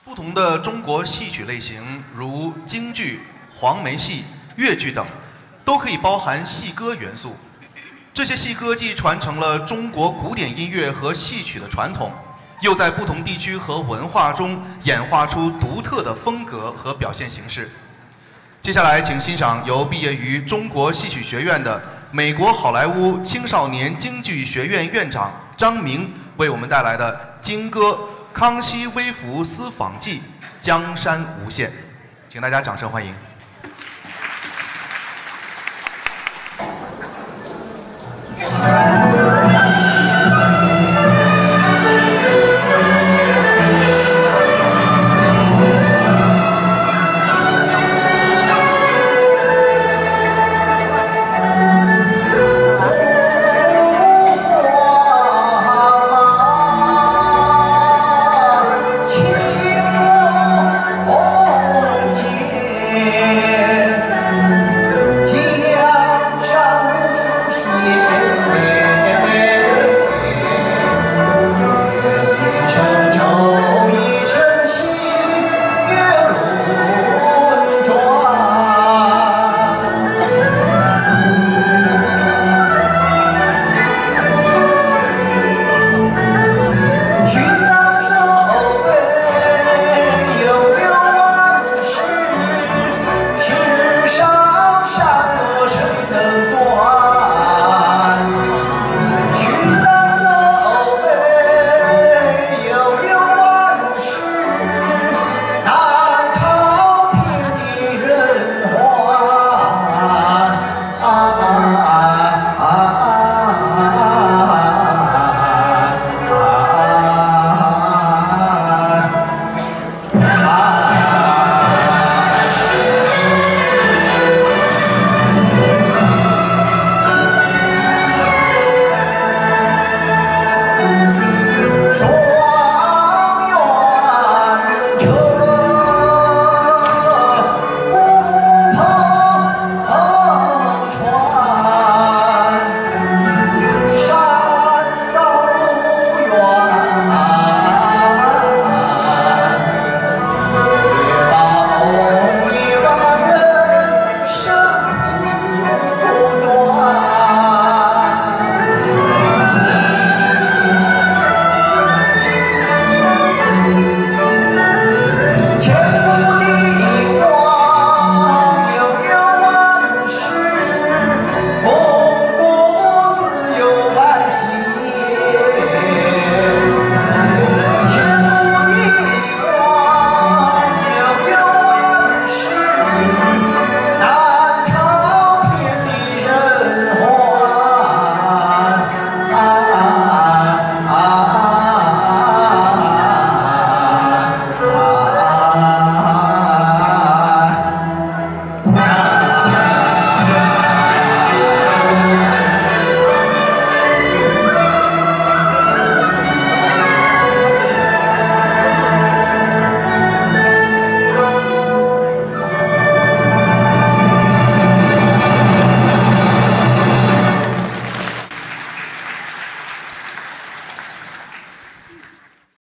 不同的中国戏曲类型，如京剧、黄梅戏、越剧等，都可以包含戏歌元素。这些戏歌既传承了中国古典音乐和戏曲的传统，又在不同地区和文化中演化出独特的风格和表现形式。接下来，请欣赏由毕业于中国戏曲学院的美国好莱坞青少年京剧学院院长张明为我们带来的京歌《康熙微服私访记》，江山无限，请大家掌声欢迎。